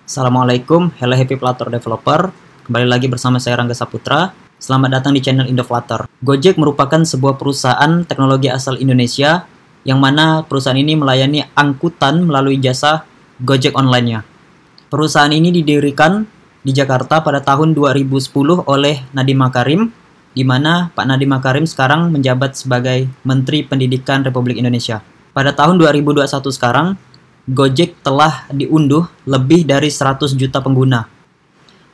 Assalamualaikum, hello happy Flutter developer. Kembali lagi bersama saya Rangga Saputra. Selamat datang di channel Indo Flutter. Gojek merupakan sebuah perusahaan teknologi asal Indonesia yang mana perusahaan ini melayani angkutan melalui jasa Gojek online-nya. Perusahaan ini didirikan di Jakarta pada tahun 2010 oleh Nadiem Makarim, di mana Pak Nadiem Makarim sekarang menjabat sebagai Menteri Pendidikan Republik Indonesia. Pada tahun 2021 sekarang, Gojek telah diunduh lebih dari 100 juta pengguna.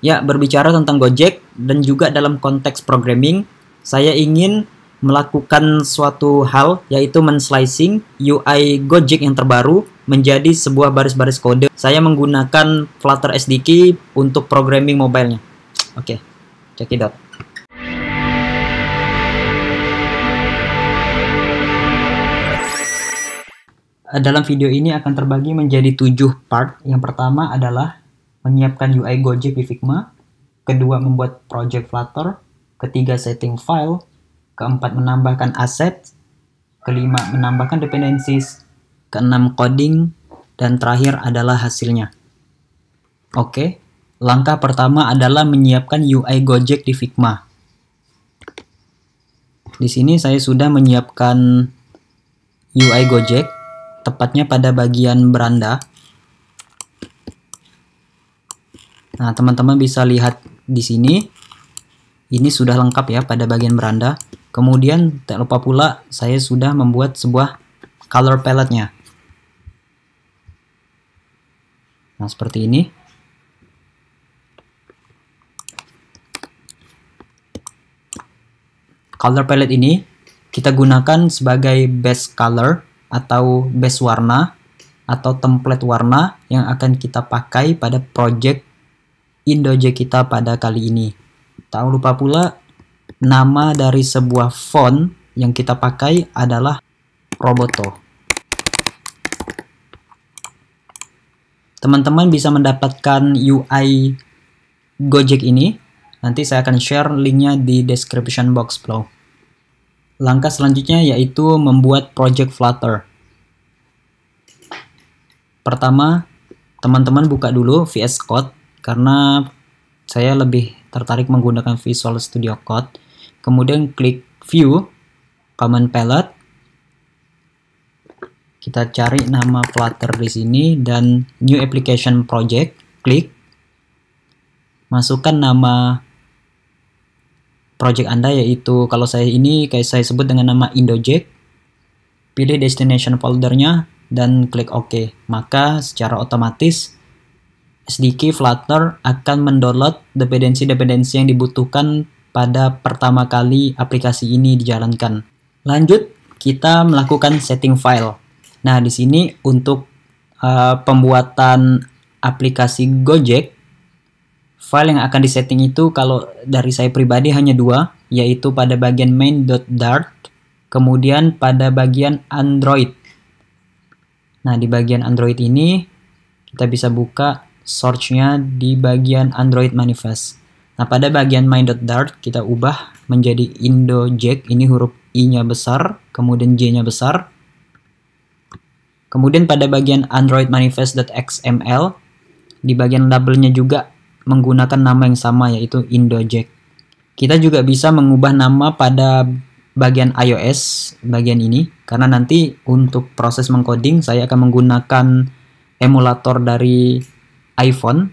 Ya, berbicara tentang Gojek dan juga dalam konteks programming, saya ingin melakukan suatu hal, yaitu men-slicing UI Gojek yang terbaru menjadi sebuah baris-baris kode. Saya menggunakan Flutter SDK untuk programming mobile-nya. Oke, check it out. Dalam video ini akan terbagi menjadi 7 part. Yang pertama adalah menyiapkan UI Gojek di Figma. Kedua, membuat project Flutter. Ketiga, setting file. Keempat, menambahkan aset. Kelima, menambahkan dependencies. Keenam, coding. Dan terakhir adalah hasilnya. Oke, langkah pertama adalah menyiapkan UI Gojek di Figma. Di sini saya sudah menyiapkan UI Gojek, tepatnya pada bagian beranda. Nah, teman-teman bisa lihat di sini. Ini sudah lengkap ya pada bagian beranda. Kemudian, tak lupa pula saya sudah membuat sebuah color palette-nya. Nah, seperti ini. Color palette ini kita gunakan sebagai base color atau base warna atau template warna yang akan kita pakai pada project Indojek kita pada kali ini. Tak lupa pula nama dari sebuah font yang kita pakai adalah Roboto. Teman-teman bisa mendapatkan UI Gojek ini. Nanti saya akan share linknya di description box below. Langkah selanjutnya yaitu membuat project Flutter. Pertama, teman-teman buka dulu VS Code karena saya lebih tertarik menggunakan Visual Studio Code. Kemudian klik View, Command Palette. Kita cari nama Flutter di sini dan New Application Project. Klik. Masukkan nama project Anda, yaitu kalau saya ini kayak saya sebut dengan nama Indojek. Pilih destination foldernya dan klik OK. Maka secara otomatis SDK Flutter akan mendownload dependensi-dependensi yang dibutuhkan pada pertama kali aplikasi ini dijalankan. Lanjut, kita melakukan setting file. Nah, di sini untuk pembuatan aplikasi Gojek, file yang akan disetting itu kalau dari saya pribadi hanya 2, yaitu pada bagian main.dart, kemudian pada bagian Android. Nah, di bagian Android ini kita bisa buka source-nya di bagian Android manifest. Nah, pada bagian main.dart kita ubah menjadi Indojek, ini huruf I-nya besar, kemudian J-nya besar. Kemudian pada bagian Android manifest.xml, di bagian labelnya juga menggunakan nama yang sama, yaitu Indojek. Kita juga bisa mengubah nama pada bagian iOS bagian ini, karena nanti untuk proses mengcoding saya akan menggunakan emulator dari iPhone.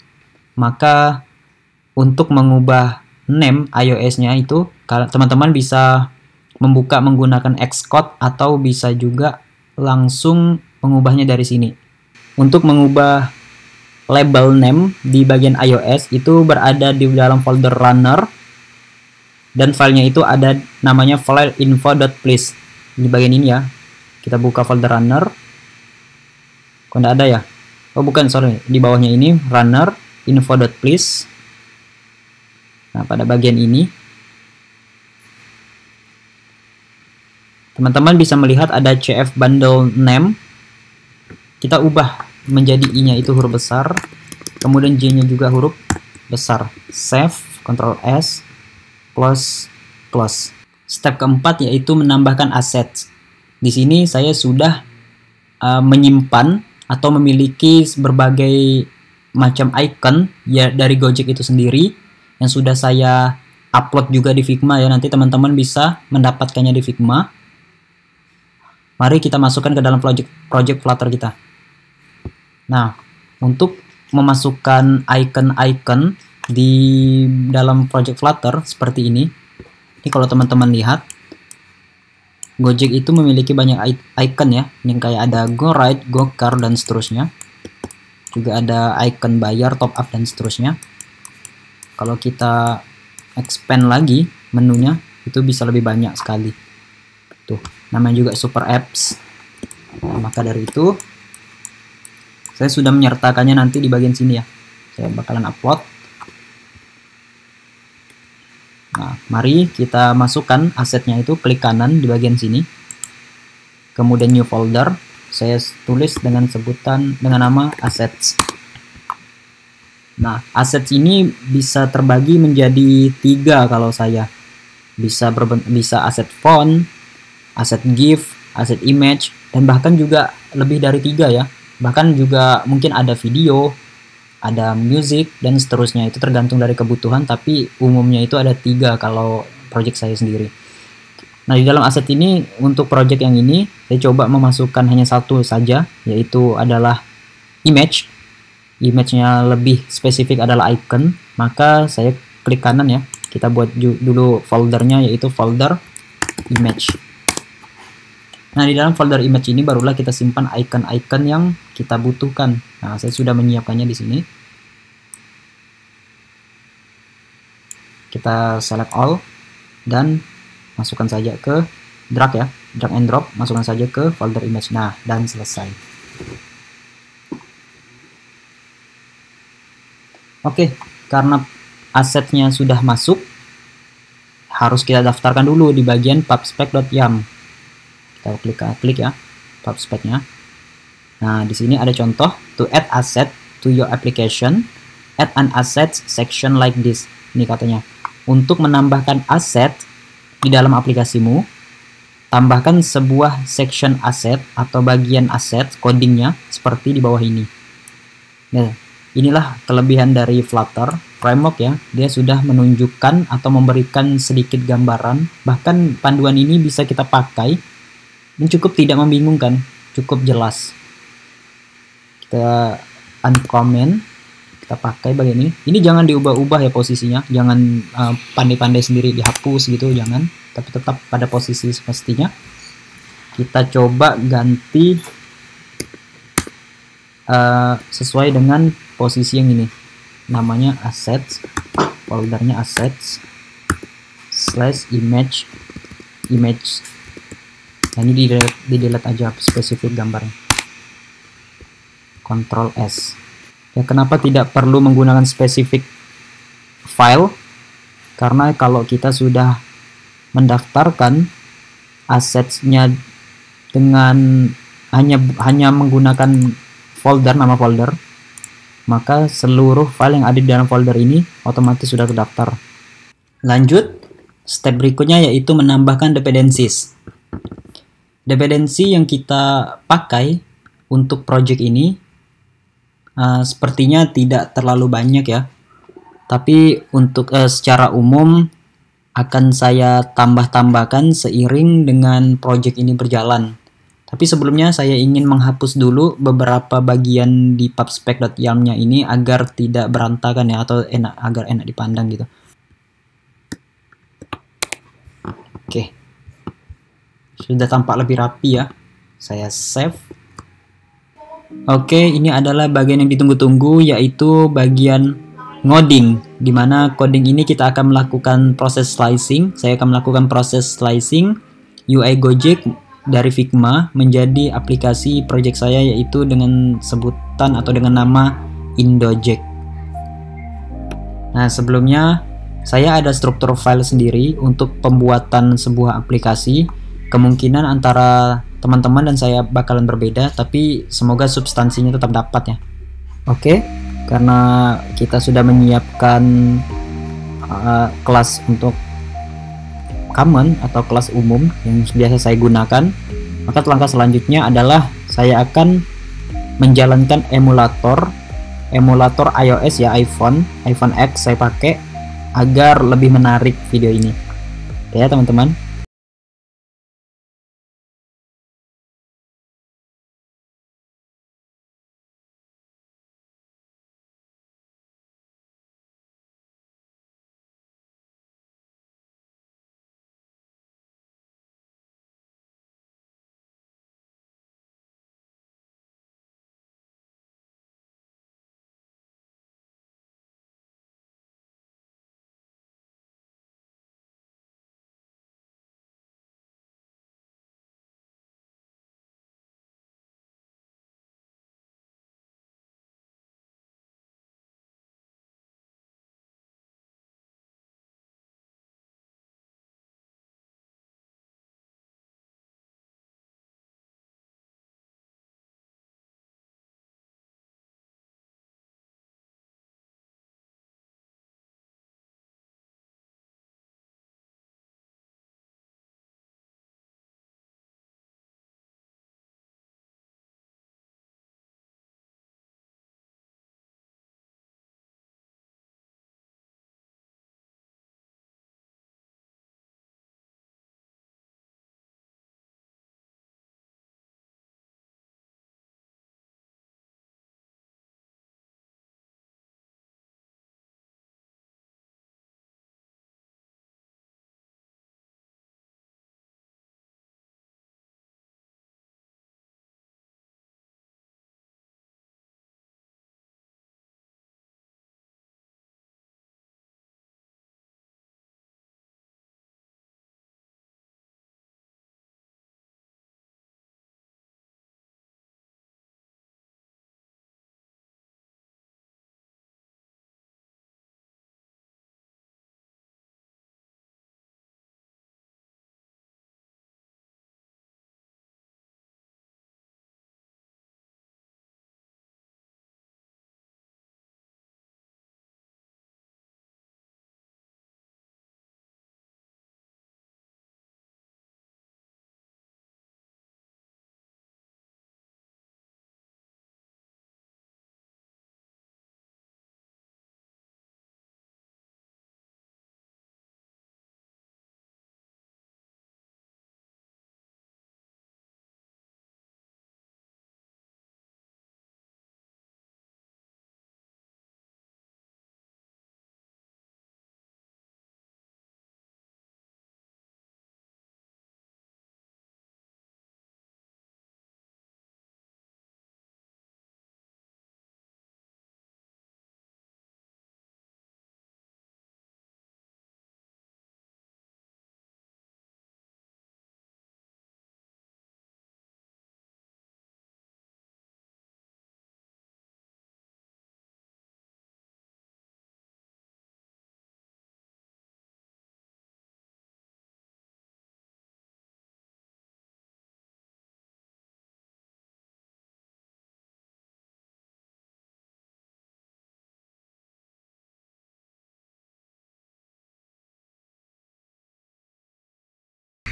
Maka untuk mengubah name iOS-nya itu teman-teman bisa membuka menggunakan Xcode atau bisa juga langsung mengubahnya dari sini. Untuk mengubah label name di bagian iOS itu berada di dalam folder runner dan filenya itu ada namanya file info.please di bagian ini ya. Kita buka folder runner. Kok enggak ada ya? Oh bukan, sorry, di bawahnya ini runner info.please. Nah, pada bagian ini teman-teman bisa melihat ada CF bundle name. Kita ubah menjadi I-nya itu huruf besar, kemudian J-nya juga huruf besar. Save, Ctrl S, plus. Step keempat yaitu menambahkan aset. Di sini saya sudah menyimpan atau memiliki berbagai macam icon ya dari Gojek itu sendiri yang sudah saya upload juga di Figma ya. Nanti teman-teman bisa mendapatkannya di Figma. Mari kita masukkan ke dalam project Flutter kita. Nah, untuk memasukkan icon-icon di dalam project Flutter seperti ini. Ini kalau teman-teman lihat, Gojek itu memiliki banyak icon ya, yang kayak ada Go Ride, Go Car, dan seterusnya. Juga ada icon bayar, top up, dan seterusnya. Kalau kita expand lagi menunya, itu bisa lebih banyak sekali. Tuh, namanya juga Super Apps. Nah, maka dari itu, saya sudah menyertakannya nanti di bagian sini ya. Saya bakalan upload. Nah, mari kita masukkan asetnya itu, klik kanan di bagian sini. Kemudian new folder, saya tulis dengan sebutan dengan nama assets. Nah, assets ini bisa terbagi menjadi 3 kalau saya. Bisa aset font, aset GIF, aset image, dan bahkan juga lebih dari 3 ya. Bahkan juga mungkin ada video, ada music, dan seterusnya. Itu tergantung dari kebutuhan, tapi umumnya itu ada 3 kalau project saya sendiri. Nah, di dalam aset ini, untuk project yang ini, saya coba memasukkan hanya satu saja, yaitu adalah image. Image-nya lebih spesifik adalah icon, maka saya klik kanan ya. Kita buat dulu foldernya, yaitu folder image. Nah, di dalam folder image ini barulah kita simpan icon-icon yang kita butuhkan. Nah, saya sudah menyiapkannya di sini. Kita select all dan masukkan saja ke drag ya, drag and drop, masukkan saja ke folder image. Nah, dan selesai. Oke, karena asetnya sudah masuk, harus kita daftarkan dulu di bagian pubspec.yam. Kita klik ya, pubspec-nya. Nah, di sini ada contoh, to add asset to your application, add an assets section like this. Ini katanya, untuk menambahkan aset di dalam aplikasimu, tambahkan sebuah section aset atau bagian aset codingnya seperti di bawah ini. Nah, inilah kelebihan dari Flutter framework ya. Dia sudah menunjukkan atau memberikan sedikit gambaran, bahkan panduan ini bisa kita pakai. Ini cukup tidak membingungkan, cukup jelas. Kita uncomment, kita pakai bagian ini. Ini jangan diubah-ubah ya posisinya, jangan pandai-pandai sendiri dihapus gitu, jangan. Tapi tetap pada posisi semestinya. Kita coba ganti sesuai dengan posisi yang ini. Namanya assets, foldernya assets /image. Nah, ini di delete aja spesifik gambarnya. Ctrl S. Ya, kenapa tidak perlu menggunakan spesifik file? Karena kalau kita sudah mendaftarkan assetsnya dengan hanya menggunakan folder, nama folder, maka seluruh file yang ada di dalam folder ini otomatis sudah terdaftar. Lanjut, step berikutnya yaitu menambahkan dependencies. Dependensi yang kita pakai untuk project ini sepertinya tidak terlalu banyak ya. Tapi untuk secara umum akan saya tambahkan seiring dengan project ini berjalan. Tapi sebelumnya saya ingin menghapus dulu beberapa bagian di pubspec.yam-nya ini agar tidak berantakan ya, atau agar enak dipandang gitu. Oke. Sudah tampak lebih rapi ya. Saya save. Oke, ini adalah bagian yang ditunggu-tunggu, yaitu bagian ngoding, dimana coding ini kita akan melakukan proses slicing. Saya akan melakukan proses slicing UI Gojek dari Figma menjadi aplikasi project saya, yaitu dengan sebutan atau dengan nama Indoject. Nah, sebelumnya saya ada struktur file sendiri untuk pembuatan sebuah aplikasi. Kemungkinan antara teman-teman dan saya bakalan berbeda, tapi semoga substansinya tetap dapat ya. Oke, karena kita sudah menyiapkan kelas untuk common atau kelas umum yang biasa saya gunakan, maka langkah selanjutnya adalah saya akan menjalankan emulator emulator iOS ya, iPhone X saya pakai agar lebih menarik video ini. Oke ya teman-teman.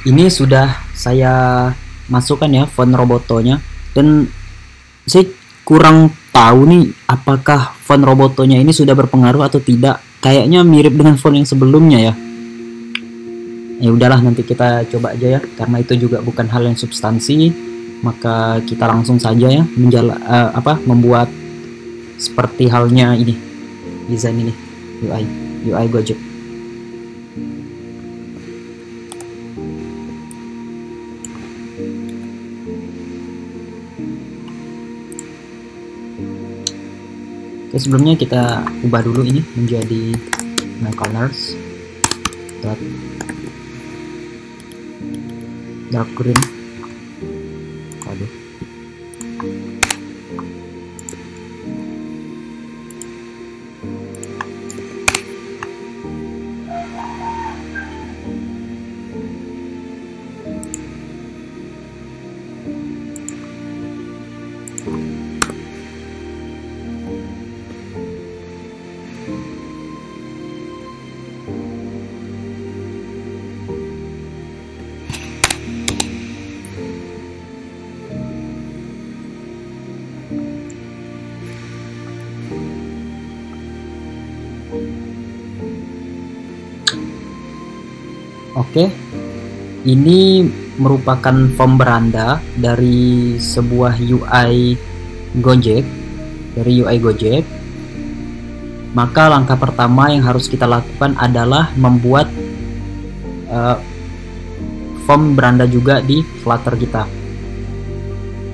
Ini sudah saya masukkan ya font Roboto-nya, dan saya kurang tahu nih apakah font Roboto-nya ini sudah berpengaruh atau tidak. Kayaknya mirip dengan font yang sebelumnya ya. Ya udahlah, nanti kita coba aja ya, karena itu juga bukan hal yang substansi, maka kita langsung saja ya membuat seperti halnya ini, desain ini, UI Gojek. Oke, sebelumnya kita ubah dulu ini menjadi my colors dark green. Waduh. Oke, ini merupakan form beranda dari sebuah UI Gojek, Maka langkah pertama yang harus kita lakukan adalah membuat form beranda juga di Flutter kita.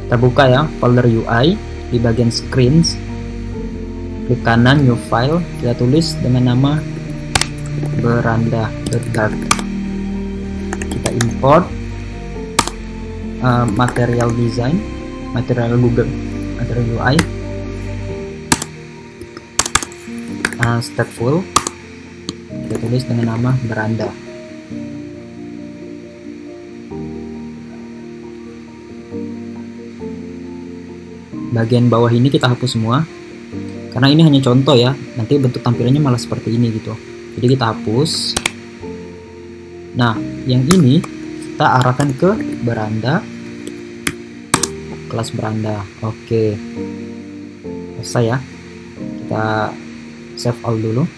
Kita buka ya folder UI, di bagian screens, klik kanan new file, kita tulis dengan nama beranda.dart. Kita import material design, material Google, material UI, stateful, kita tulis dengan nama beranda. Bagian bawah ini kita hapus semua karena ini hanya contoh ya, nanti bentuk tampilannya malah seperti ini gitu, jadi kita hapus. Nah, yang ini kita arahkan ke beranda, kelas beranda. Oke, selesai ya, kita save all dulu.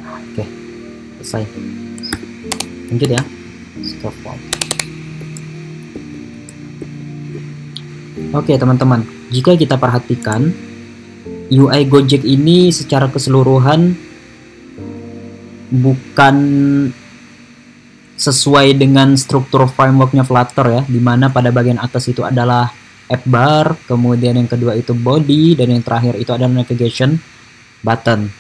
Oke, selesai. Lanjut ya, stop all. Oke teman-teman, jika kita perhatikan UI Gojek ini secara keseluruhan bukan sesuai dengan struktur frameworknya Flutter ya, dimana pada bagian atas itu adalah app bar, kemudian yang kedua itu body, dan yang terakhir itu adalah navigation button.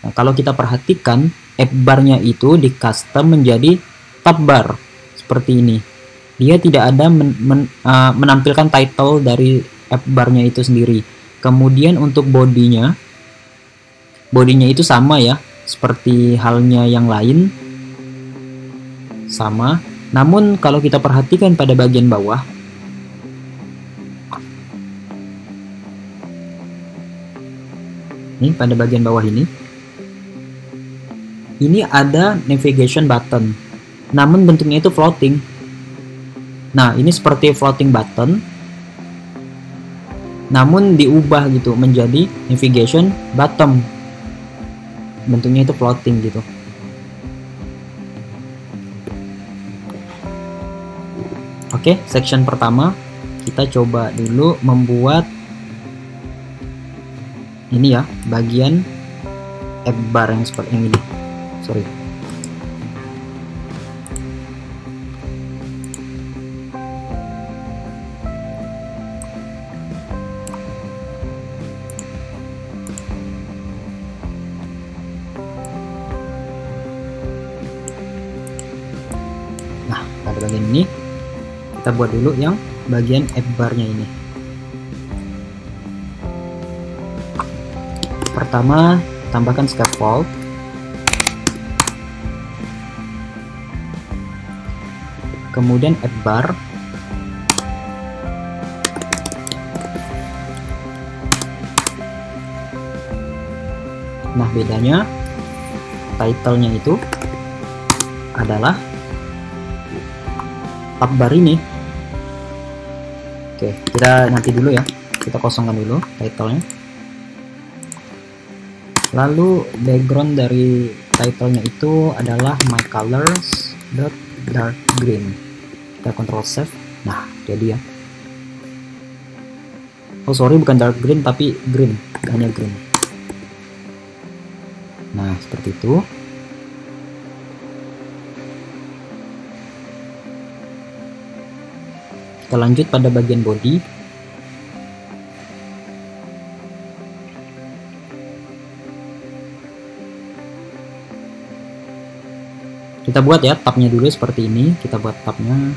Nah, kalau kita perhatikan app barnya itu di custom menjadi tab bar seperti ini. Dia tidak ada menampilkan title dari app barnya itu sendiri. Kemudian untuk bodinya itu sama ya, seperti halnya yang lain, sama. Namun kalau kita perhatikan pada bagian bawah, ini pada bagian bawah ini ada navigation button, namun bentuknya itu floating. Nah, ini seperti floating button, namun diubah gitu menjadi navigation button. Bentuknya itu floating gitu. Oke, section pertama kita coba dulu membuat ini ya, bagian app bar yang seperti ini. Sorry. Nah, pada bagian ini kita buat dulu yang bagian app barnya ini. Pertama, tambahkan scaffold. Kemudian app bar. Nah, bedanya title-nya itu adalah tab bar ini. Oke, kita nanti dulu ya, kita kosongkan dulu title-nya. Lalu background dari title-nya itu adalah mycolors.dark green. Kita control save. Nah, jadi ya. Oh sorry, bukan dark green tapi green, hanya green. Nah, seperti itu. Kita lanjut pada bagian body. Kita buat ya tabnya dulu seperti ini. Kita buat tabnya.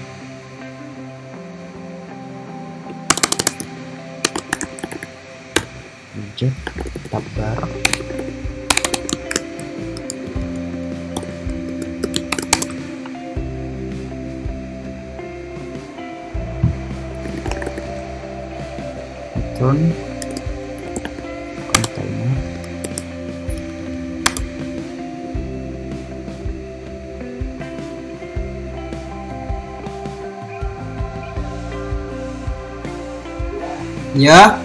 Object tab bar. Return container. Ya.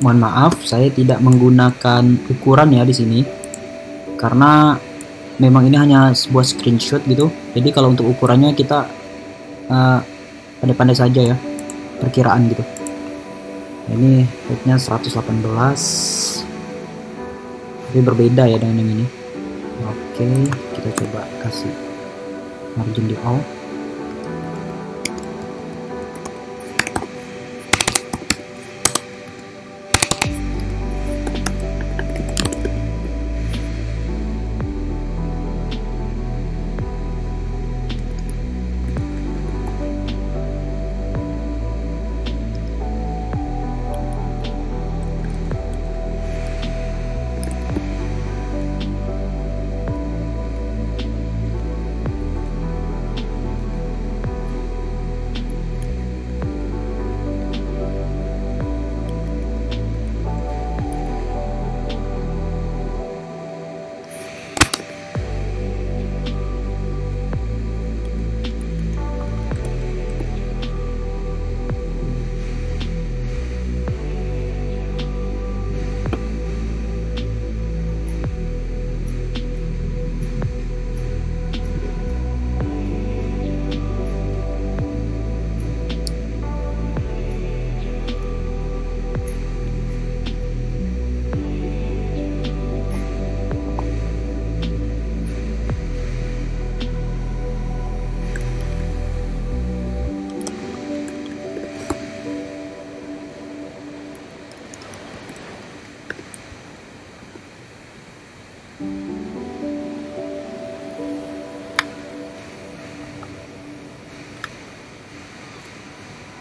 Mohon maaf, saya tidak menggunakan ukuran ya di sini, karena memang ini hanya sebuah screenshot gitu. Jadi kalau untuk ukurannya kita pandai-pandai saja ya, perkiraan gitu. Ini height-nya 118, tapi berbeda ya dengan yang ini. Oke, kita coba kasih margin di all.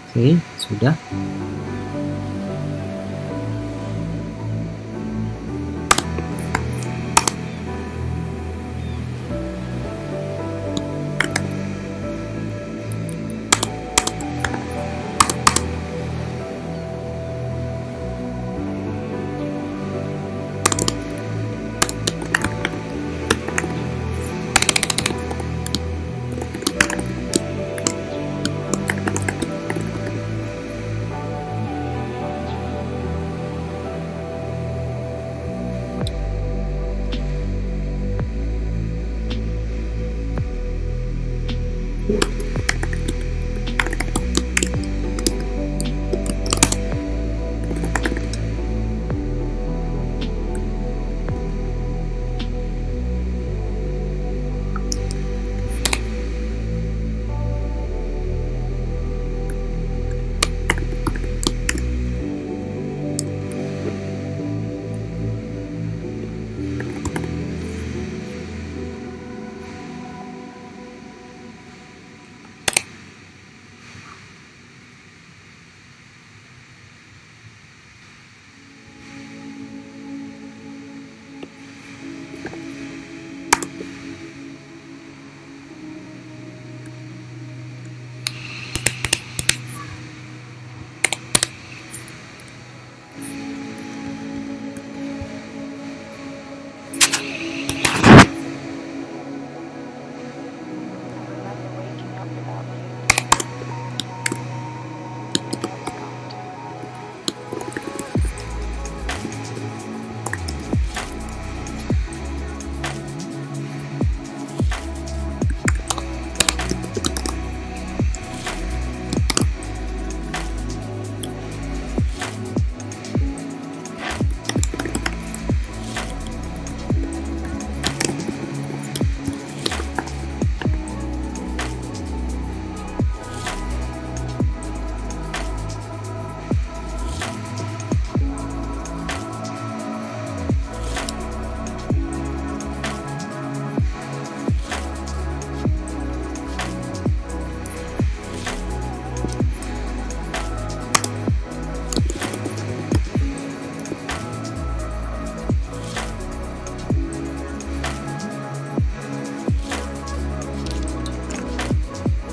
Oke, sudah.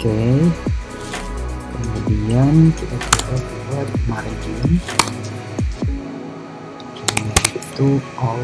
Oke, kemudian kita coba buat margin itu all.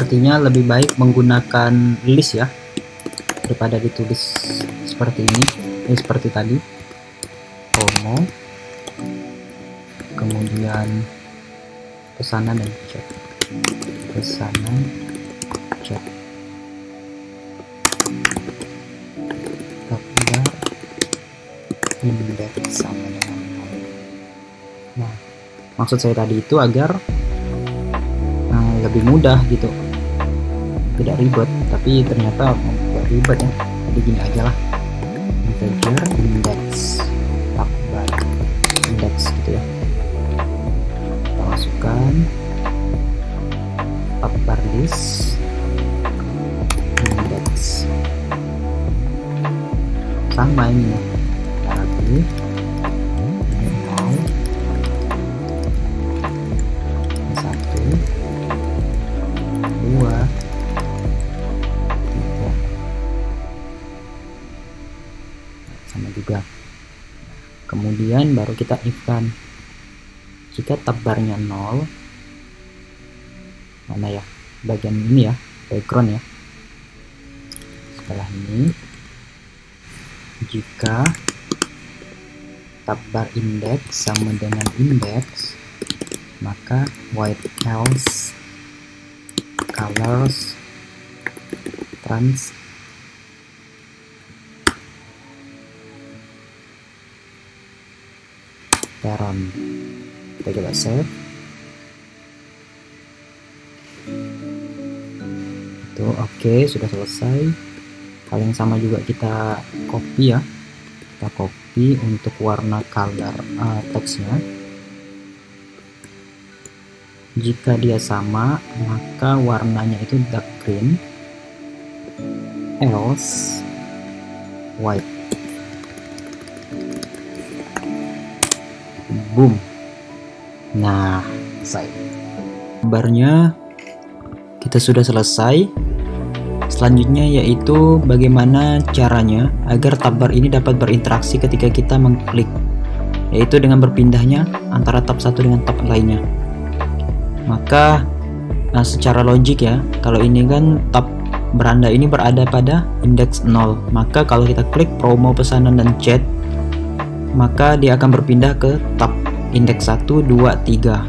Sepertinya lebih baik menggunakan list ya, daripada ditulis seperti ini. Seperti tadi, promo, kemudian pesanan dan chat, pesanan chat, tabbar indeks sama dengan nol. Nah, maksud saya tadi itu agar lebih mudah gitu, tidak ribet, tapi ternyata membuat ribet ya. Jadi gini aja lah, integer index tabbar index gitu ya, kita masukkan tabbar list index sama ini ya, lagi sama juga. Kemudian baru kita if kan, jika tabbarnya 0, mana ya, bagian ini ya, background ya, setelah ini jika tabbar index sama dengan index, maka white else colors transparent. Kita coba save. Itu oke, sudah selesai. Hal yang sama juga kita copy ya, kita copy untuk warna color teksnya. Jika dia sama, maka warnanya itu dark green, else white. Boom. Nah, selesai. Kabarnya kita sudah selesai. Selanjutnya yaitu bagaimana caranya agar tabbar ini dapat berinteraksi ketika kita mengklik, yaitu dengan berpindahnya antara tab satu dengan tab lainnya. Maka secara logik ya, kalau ini kan tab beranda ini berada pada indeks 0, maka kalau kita klik promo, pesanan, dan chat, maka dia akan berpindah ke tab indeks 1, 2, 3.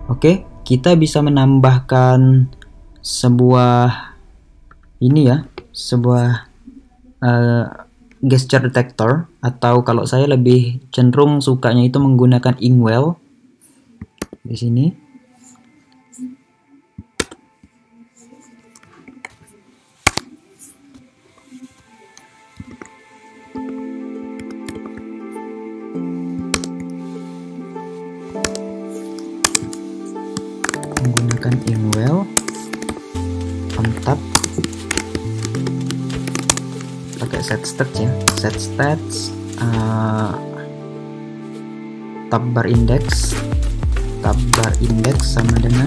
Oke, kita bisa menambahkan sebuah ini ya, sebuah gesture detector, atau kalau saya lebih cenderung sukanya itu menggunakan inkwell di sini. Menggunakan inkwell on tab, pakai set stats ya, set stats tabbar index sama dengan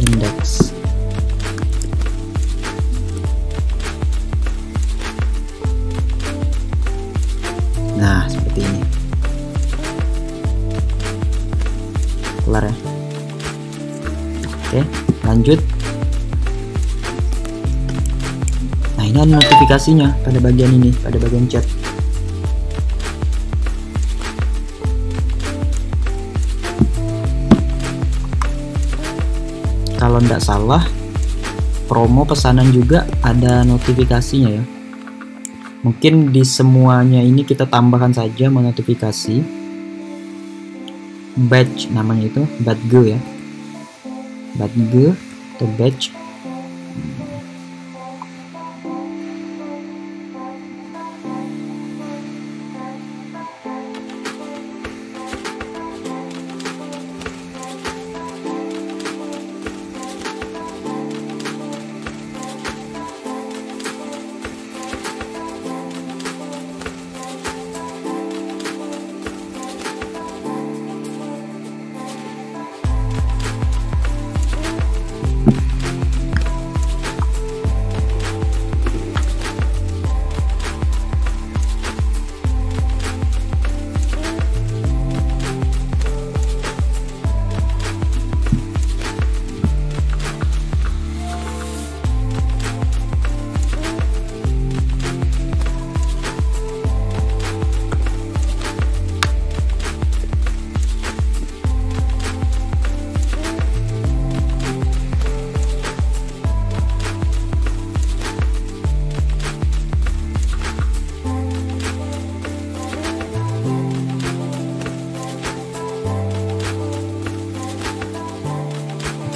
index. Nah, seperti ini. Kelar ya. Oke, lanjut. Nah, ini ada notifikasinya pada bagian ini, pada bagian chat. Kalau tidak salah, promo, pesanan juga ada notifikasinya ya. Mungkin di semuanya ini kita tambahkan saja notifikasi. Batch namanya itu, badge ya. Badge atau batch.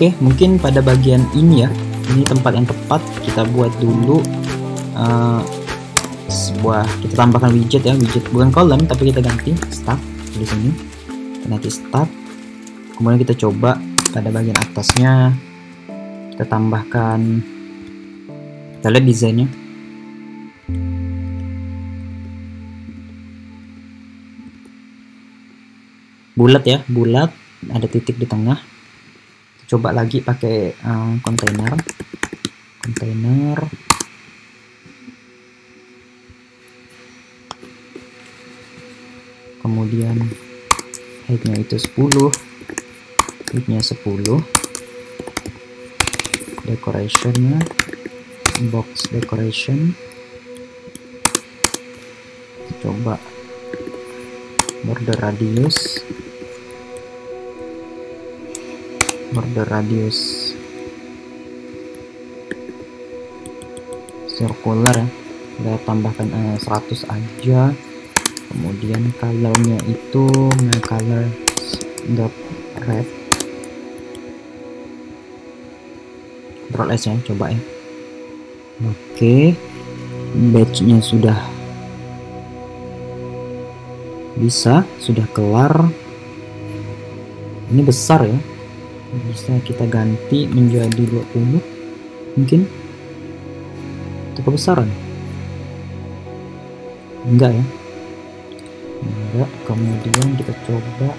Oke, mungkin pada bagian ini ya, ini tempat yang tepat. Kita buat dulu kita tambahkan widget ya, widget bukan column tapi kita ganti start di sini. Kita nanti start. Kemudian kita coba pada bagian atasnya kita tambahkan, kita lihat desainnya. Bulat ya, bulat, ada titik di tengah. Coba lagi pakai kontainer, kemudian heightnya itu 10, widthnya 10, decorationnya box decoration, coba border radius circular ya, kita tambahkan 100 aja. Kemudian colornya itu color dot red, Ctrl S ya, coba ya. Oke, batch-nya sudah bisa, sudah kelar. Ini besar ya, bisa kita ganti menjadi 20 mungkin. Itu kebesaran enggak ya, enggak. Kemudian kita coba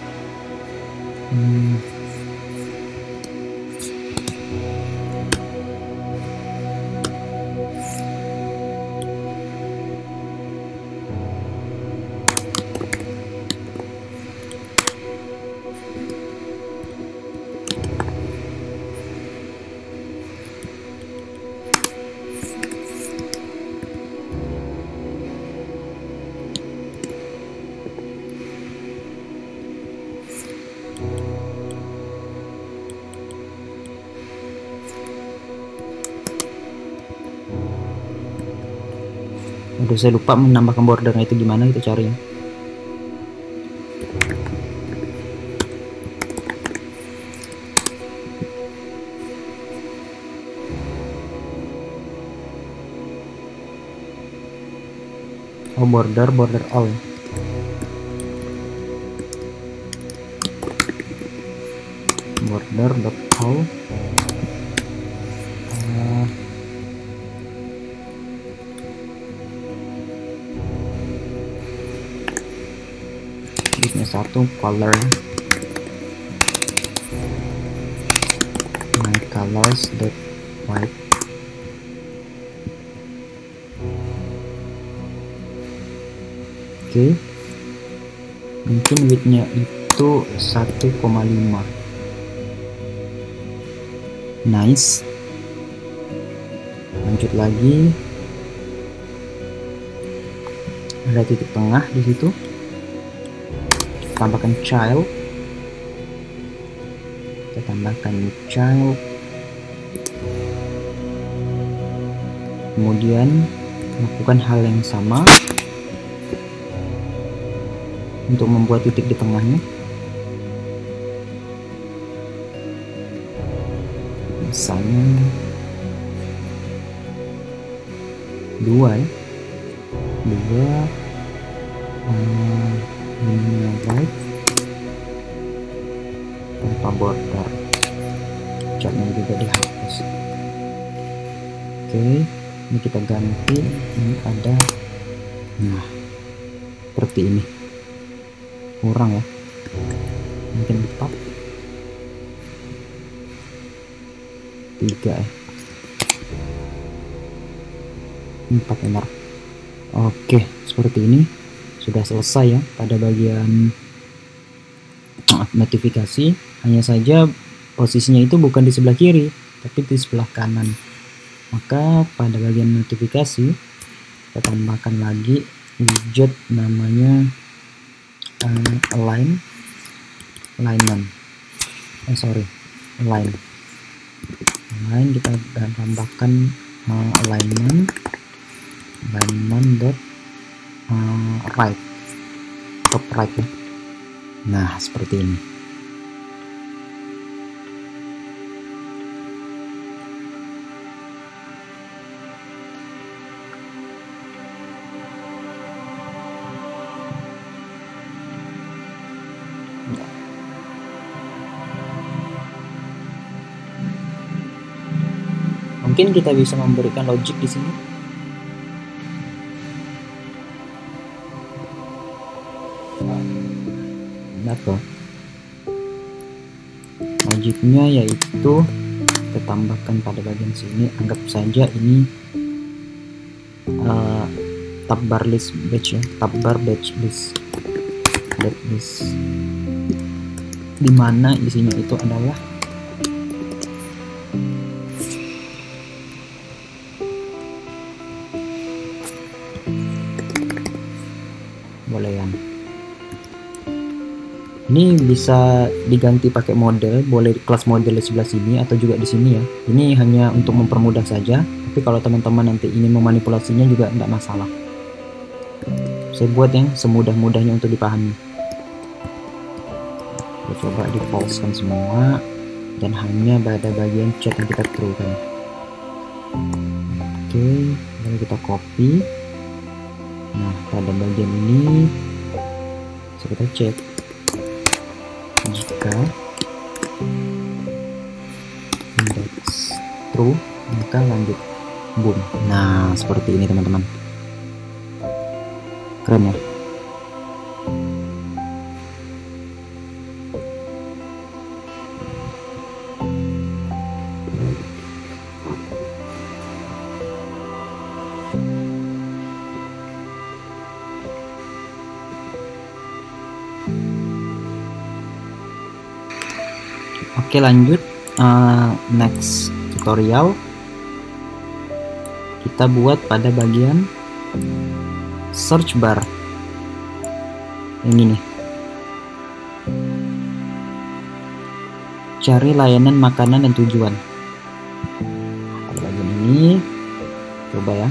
aduh, saya lupa menambahkan bordernya itu gimana, kita cari ya. Oh, border all ya. Border.all ini satu color, my colors dot white. Oke, mungkin widthnya itu 1,5. Nice. Lanjut lagi, ada titik tengah di situ, tambahkan child, kita tambahkan child, kemudian lakukan hal yang sama untuk membuat titik di tengahnya. Misalnya 2 ya, 2 ini white tanpa border, catnya juga dihapus. Oke, ini kita ganti, ini ada, nah seperti ini, kurang ya, mungkin 3 ya, 4 benar. Oke, seperti ini sudah selesai ya pada bagian notifikasi. Hanya saja posisinya itu bukan di sebelah kiri tapi di sebelah kanan. Maka pada bagian notifikasi kita tambahkan lagi widget namanya align, kita tambahkan alignment dot right, top right ya. Nah seperti ini. Mungkin kita bisa memberikan logic di sini. Apa? Logiknya yaitu kita tambahkan pada bagian sini. Anggap saja ini tab bar list batch ya, tab bar batch list, dimana isinya itu adalah boleh ya. Ini bisa diganti pakai model, boleh kelas model di sebelah sini atau juga di sini ya. Ini hanya untuk mempermudah saja, tapi kalau teman-teman nanti ingin memanipulasinya juga tidak masalah. Saya buat yang semudah-mudahnya untuk dipahami. Kita coba di false-kan semua, dan hanya pada bagian chat yang kita true-kan. Oke, lalu kita copy. Nah, pada bagian ini kita cek. Jika index true, maka lanjut. Boom. Nah, seperti ini teman-teman. Keren ya. Oke, lanjut. Next tutorial kita buat pada bagian search bar yang ini. Cari layanan makanan dan tujuan. Pada bagian ini coba ya.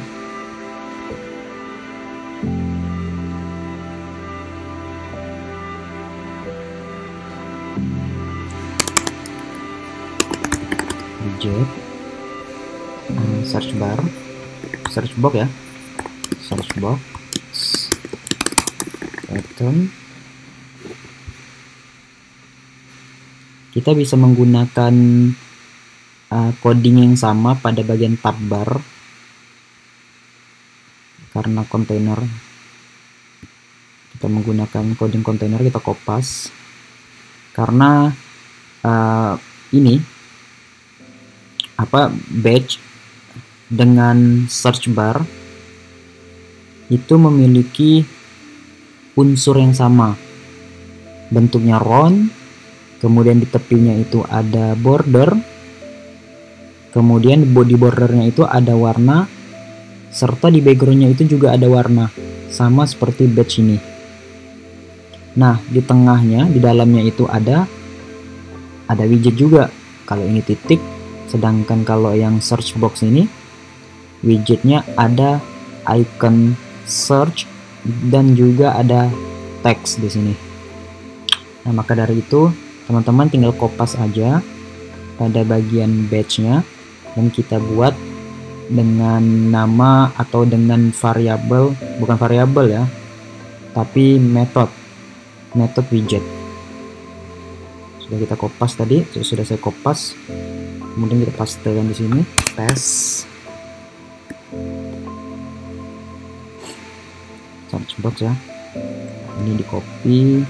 Widget, search bar, search box ya, search box, pattern. Kita bisa menggunakan coding yang sama pada bagian tab bar karena kontainer. Kita menggunakan coding kontainer, kita kopas karena ini batch dengan search bar itu memiliki unsur yang sama, bentuknya round, kemudian di tepinya itu ada border, kemudian body bordernya itu ada warna, serta di backgroundnya itu juga ada warna, sama seperti batch ini. Nah, di tengahnya, di dalamnya itu ada widget juga. Kalau ini titik, sedangkan kalau yang search box ini widgetnya ada icon search dan juga ada teks di sini. Nah, maka dari itu teman-teman tinggal kopas aja pada bagian batchnya dan kita buat dengan nama atau dengan variabel, bukan variabel ya, tapi metode widget. Sudah kita kopas tadi, sudah saya kopas. Kemudian kita pastekan di sini, paste search box ya. Ini di copy,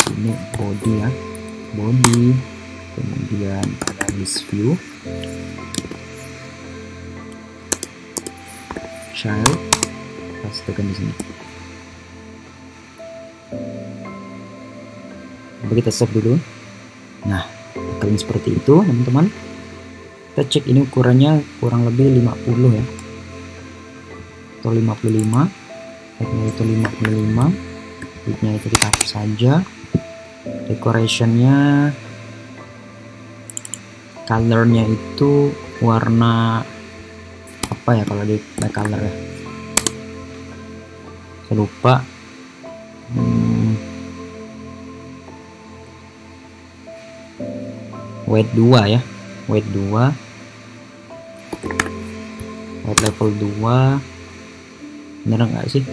sini body ya, body, kemudian ada list view, child, pastekan di sini. Coba kita save dulu. Nah, kalian seperti itu teman-teman. Kita cek ini ukurannya kurang lebih 50 ya, atau 55, height-nya itu 55, width-nya itu dihapus saja. Decorationnya, colornya itu warna apa ya kalau di color ya, saya lupa. Weight 2 ya, weight 2, weight level 2, bener nggak sih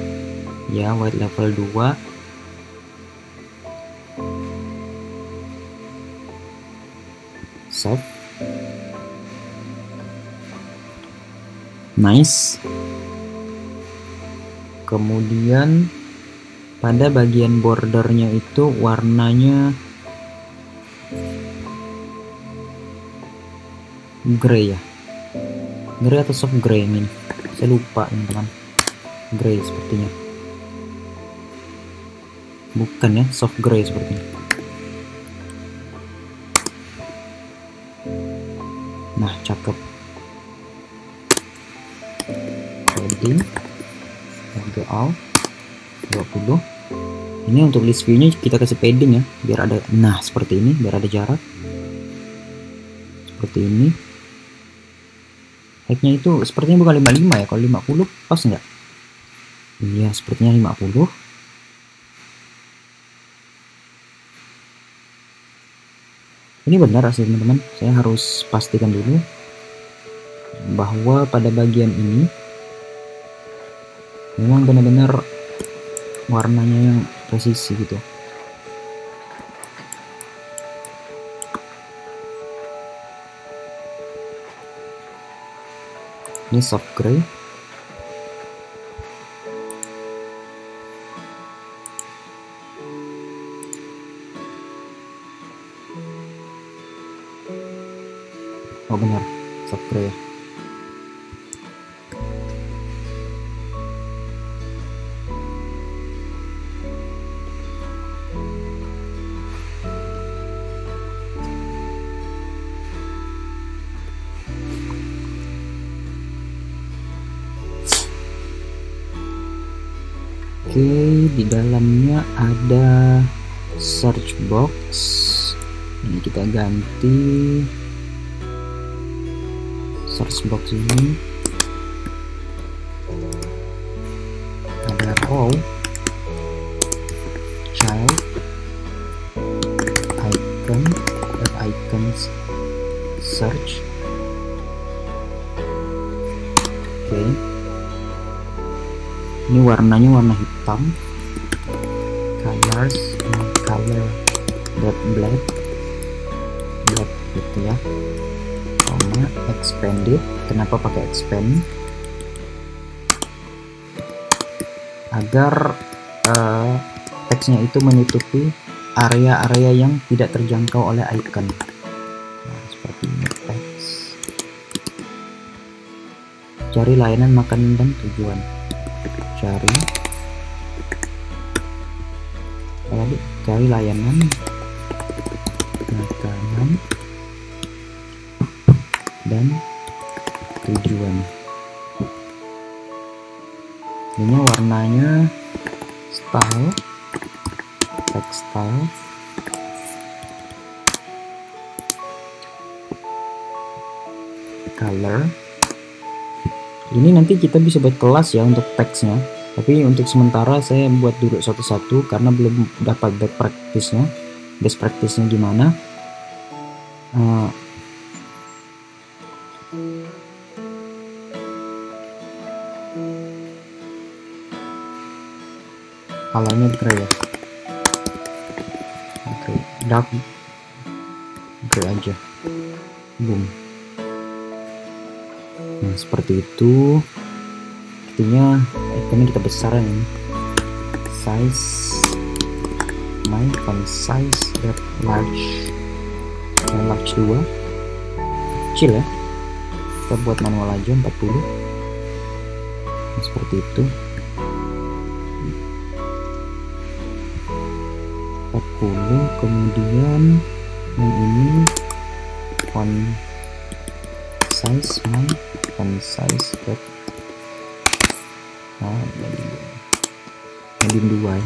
ya, weight level 2. Save. Nice. Kemudian pada bagian bordernya itu warnanya grey ya, grey atau soft grey ini, saya lupa teman-teman. Grey sepertinya, bukan ya, soft grey sepertinya. Nah, cakep. Padding harga all 20. Ini untuk list view-nya kita kasih padding ya, biar ada, nah seperti ini, biar ada jarak. Seperti ini. Height-nya itu sepertinya bukan 55 ya, kalau 50 pas nggak? Iya, sepertinya 50. Ini benar sih teman-teman, saya harus pastikan dulu bahwa pada bagian ini memang benar-benar warnanya yang presisi gitu. Ini soft gray. Oh benar, soft gray ya. Oke, di dalamnya ada search box. Ini kita ganti search box ini. Ada row, child, icon, icons, search. Oke. Ini warnanya warna hitam, colors, color, black gitu ya, koma expanded. Kenapa pakai expand? Agar teksnya itu menutupi area-area yang tidak terjangkau oleh icon. Nah, seperti ini teks. Cari layanan makanan dan tujuan. Cari layanan makanan dan tujuan. Ini warnanya style, textile, color. Ini nanti kita bisa buat kelas ya untuk teksnya, tapi untuk sementara saya buat dulu satu-satu karena belum dapat best practice-nya gimana. Colornya grey ya, dark grey aja, boom. Nah seperti itu, artinya ikonnya kita besaran ini, size, my font size that large, large 2, kecil ya, kita buat manual aja 40. Nah, seperti itu, 40. Kemudian yang ini font size, my font size that medium 2 ya.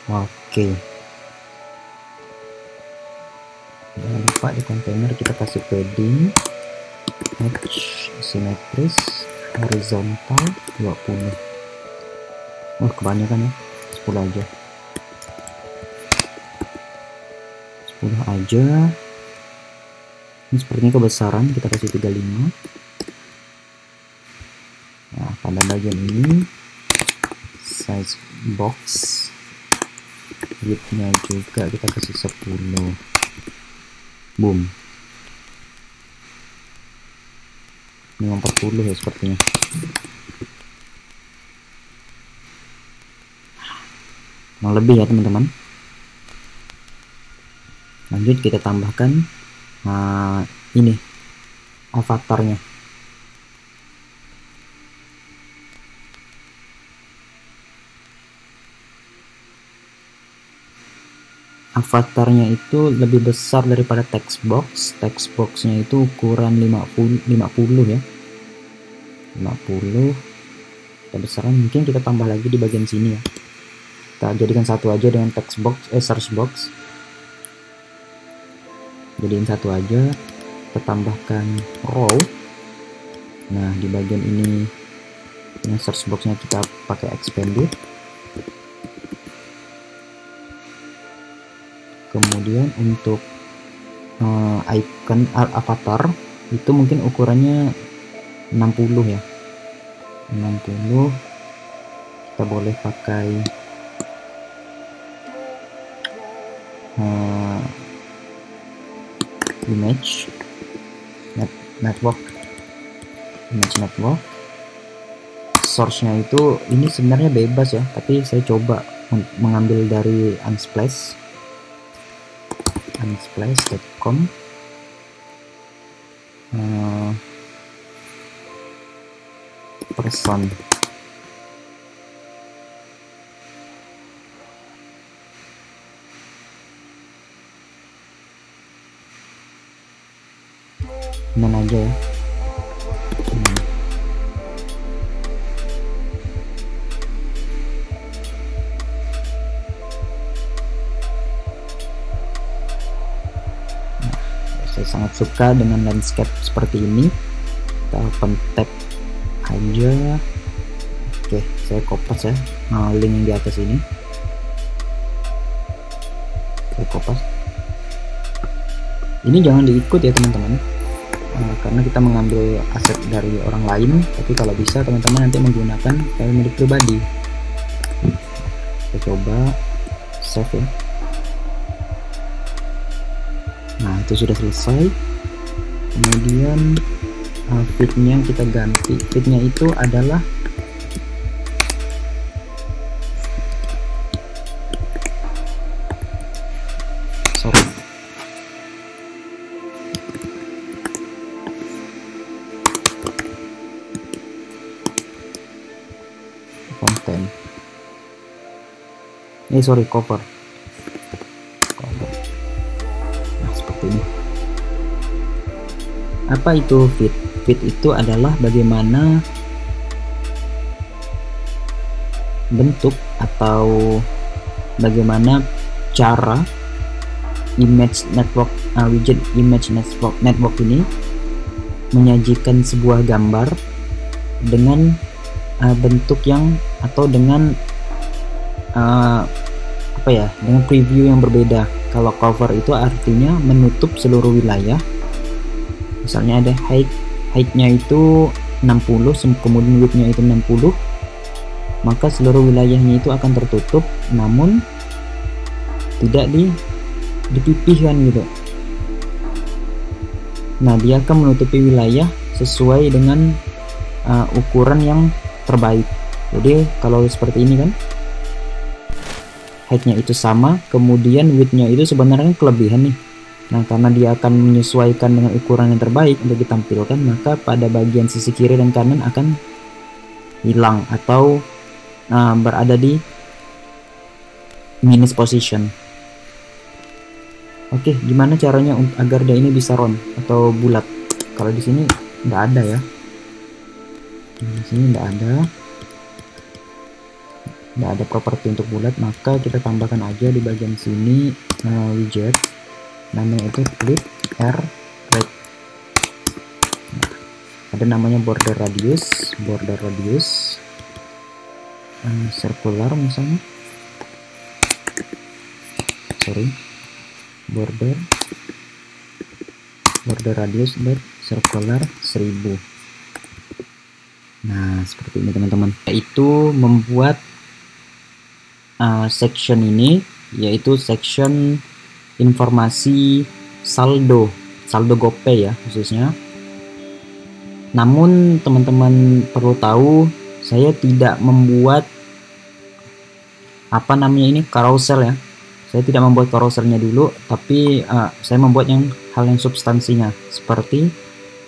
Oke, jangan lupa di kontainer kita kasih padding, edge simetris, horizontal 20. Oh kebanyakan ya, 10 aja, 10 aja. Ini sepertinya kebesaran, kita kasih 35. Nah pada bagian ini size box, width-nya juga kita kasih 10. Boom. 540 ya sepertinya. Kurang lebih ya teman-teman. Lanjut kita tambahkan ini avatarnya. Avatarnya itu lebih besar daripada text box. Text boxnya itu ukuran 50 ya. 50. Kebesaran mungkin kita tambah lagi di bagian sini ya. Kita jadikan satu aja dengan text box, search box. Jadiin satu aja. Kita tambahkan row. Nah, di bagian ini yang search boxnya kita pakai expanded. Kemudian untuk icon avatar itu mungkin ukurannya 60 ya. 60. Kita boleh pakai image network. Source-nya itu ini sebenarnya bebas ya, tapi saya coba mengambil dari unsplash.com. Person. Ini aja ya. Saya sangat suka dengan landscape seperti ini. Kita open tab aja. Oke, saya kopas ya link yang di atas ini. Saya kopas. Ini jangan diikut ya teman-teman, karena kita mengambil aset dari orang lain. Tapi kalau bisa teman-teman nanti menggunakan file milik pribadi. Kita coba save ya. Nah, itu sudah selesai. Kemudian feed-nya kita ganti. Feed-nya itu adalah cover. Nah, seperti ini. Apa itu feed? Feed itu adalah bagaimana bentuk atau bagaimana cara image network, widget image network ini menyajikan sebuah gambar dengan bentuk yang atau dengan dengan preview yang berbeda. Kalau cover itu artinya menutup seluruh wilayah. Misalnya ada height-nya itu 60, kemudian width-nya itu 60, maka seluruh wilayahnya itu akan tertutup, namun tidak dipipihkan gitu. Nah, dia akan menutupi wilayah sesuai dengan ukuran yang terbaik. Jadi kalau seperti ini kan, height-nya itu sama, kemudian width-nya itu sebenarnya kelebihan nih. Nah, karena dia akan menyesuaikan dengan ukuran yang terbaik untuk ditampilkan, maka pada bagian sisi kiri dan kanan akan hilang atau berada di minus position. Oke, gimana caranya agar dia ini bisa round atau bulat? Kalau di sini nggak ada ya. Di sini nggak ada properti untuk bulat, maka kita tambahkan aja di bagian sini widget namanya itu flip r right. Ada namanya border radius circular misalnya, border radius circular 1000. Nah, seperti ini teman-teman. Yaitu membuat section ini, yaitu section informasi saldo GoPay ya khususnya. Namun teman-teman perlu tahu, saya tidak membuat carousel ya. Saya tidak membuat carouselnya dulu, tapi saya membuat hal yang substansinya seperti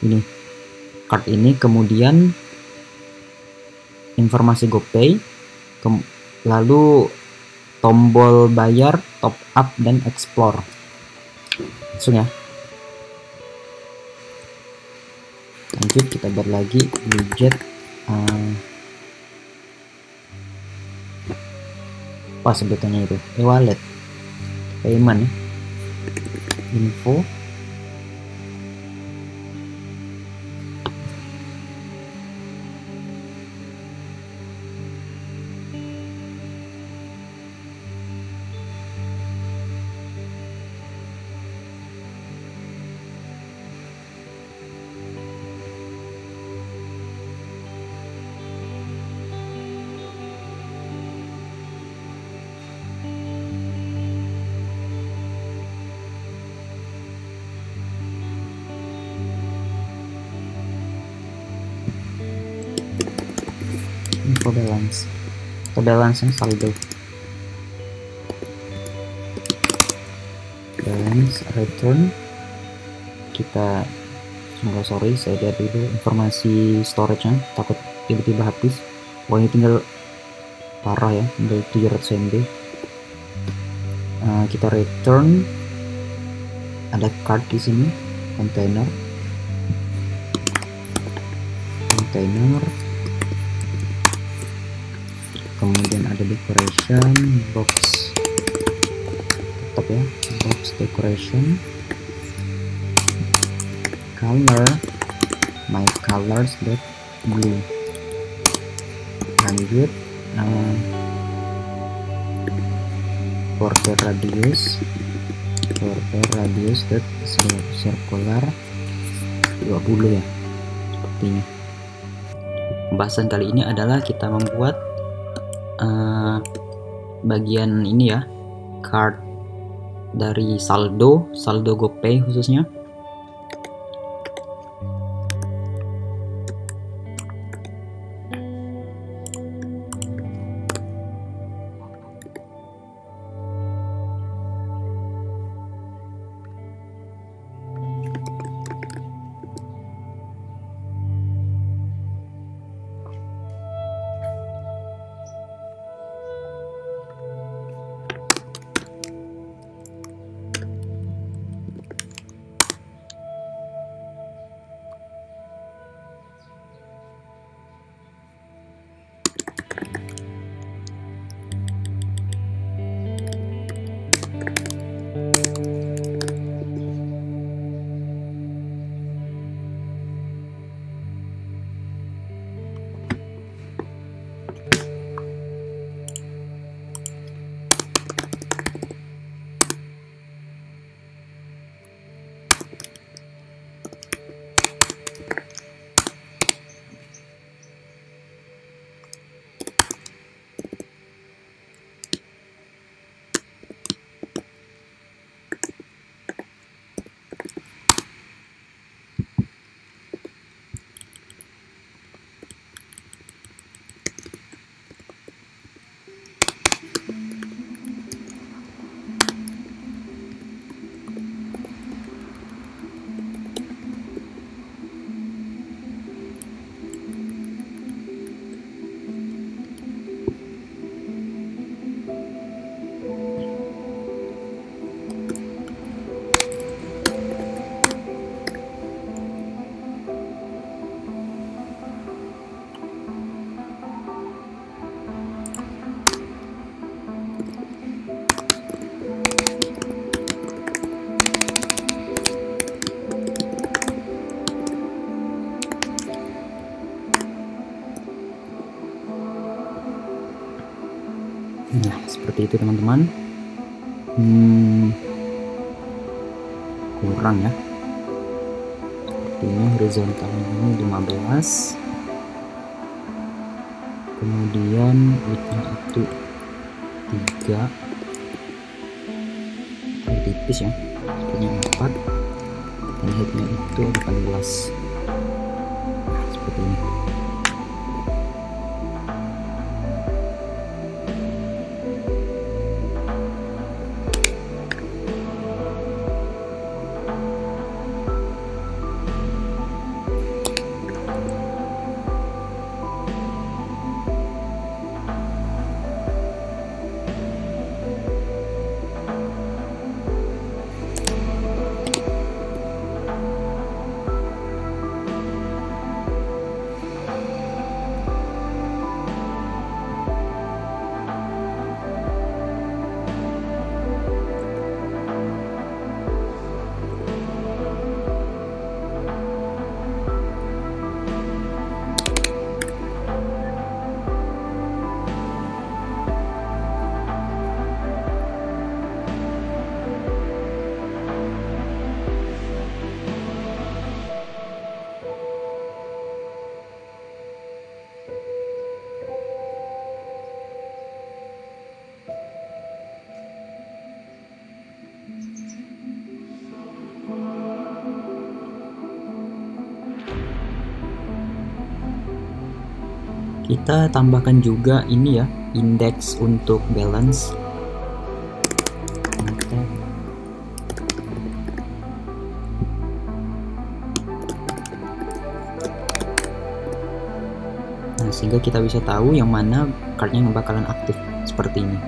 ini, card ini, kemudian informasi GoPay, lalu tombol bayar, top up, dan explore. Langsung ya. Lanjut, kita buat lagi widget apa sebutannya itu, e-wallet, payment, info, info balance atau balance yang saldo, balance return. Kita sorry, saya lihat dulu informasi storage-nya, takut tiba-tiba habis. Wah, ini tinggal parah ya, tinggal 700 MB. Kita return, ada card di sini, container, kemudian ada decoration box, tetap ya, box decoration, color, my colors that blue. Lanjut, border radius that circular 20 ya, sepertinya. Pembahasan kali ini adalah kita membuat bagian ini ya, card dari saldo GoPay khususnya. Nah, seperti itu teman-teman. Kurang ya. Ini horizontalnya ini 15. Kemudian widthnya itu 3. Terlalu tipis ya. Sepertinya 4. Dan headnya itu 18. seperti ini. Kita tambahkan juga ini ya, indeks untuk balance. Nah, sehingga kita bisa tahu yang mana cardnya yang bakalan aktif seperti ini.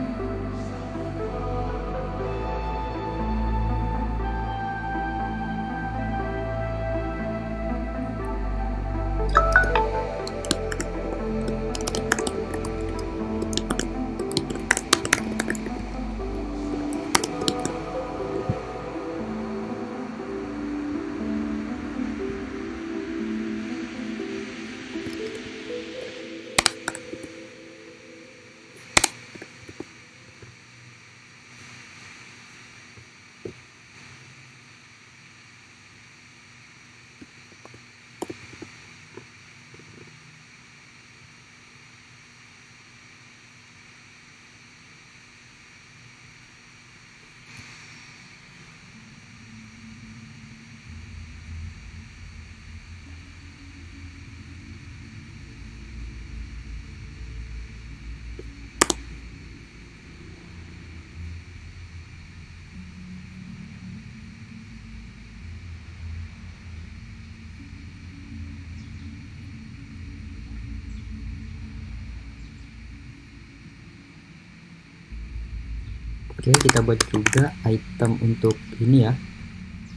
Oke, kita buat juga item untuk ini ya,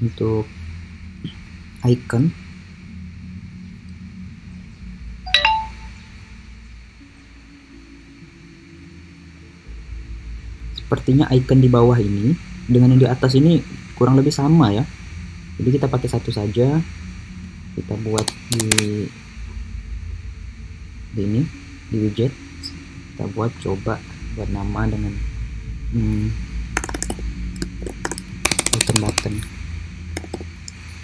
untuk icon. Sepertinya icon di bawah ini dengan yang di atas ini kurang lebih sama ya. Jadi kita pakai satu saja. Kita buat di ini, di widget. Kita buat coba buat nama dengan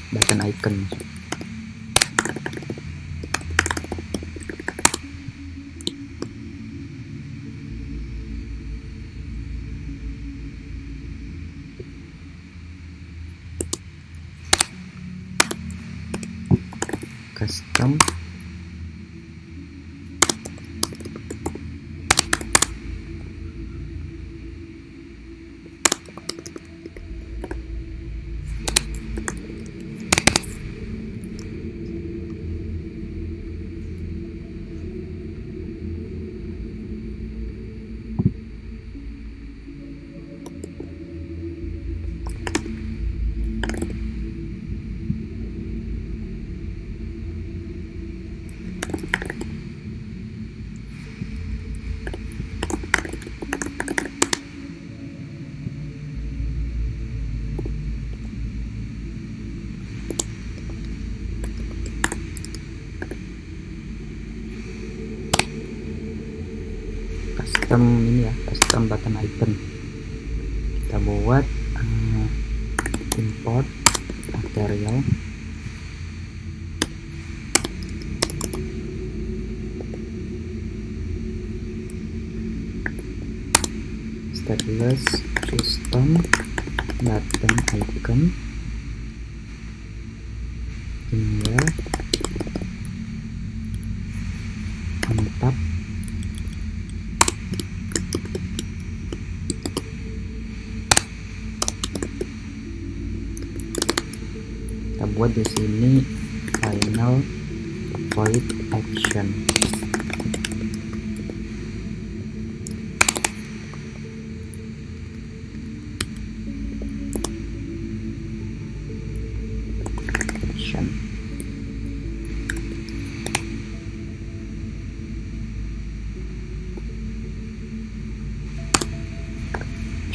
button icon. Custom ini ya, custom button icon. Kita buat import material, stateless custom button icon ini ya. Kita buat di sini final void action.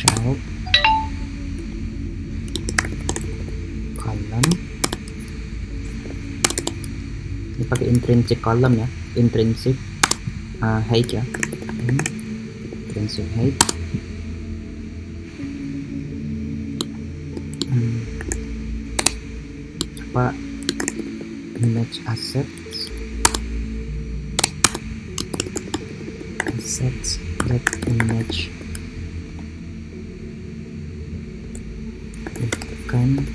Child column, ini pakai intrinsic column ya, intrinsic height ya, intrinsic height. Apa image assets that image bukan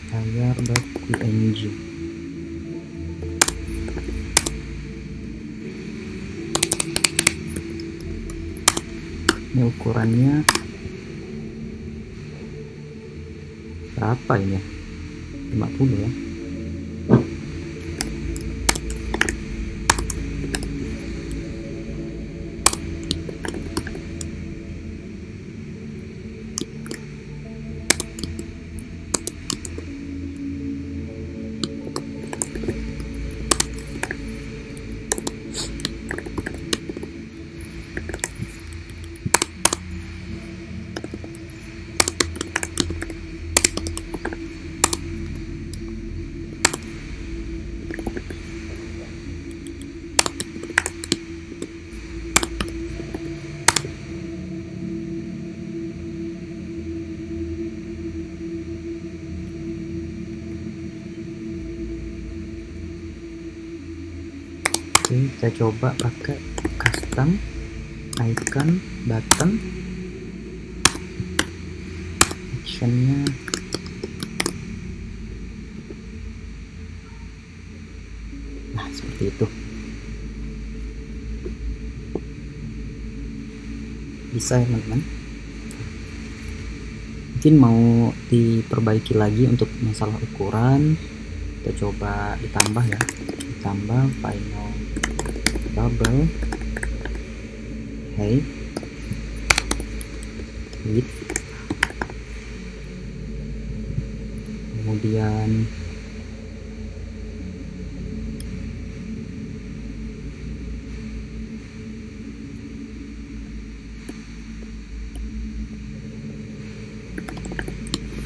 layar.png. Ini ukurannya berapa ini ya? 50 ya. Oke, kita coba pakai custom icon button, actionnya nah seperti itu. Bisa ya teman-teman. Mungkin mau diperbaiki lagi untuk masalah ukuran, kita coba ditambah ya, ditambah final bubble height width, kemudian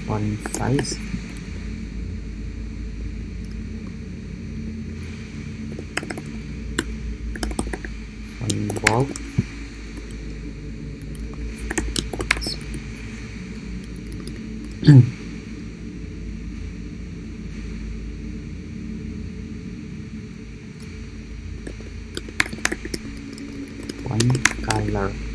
font size, font bold, font color.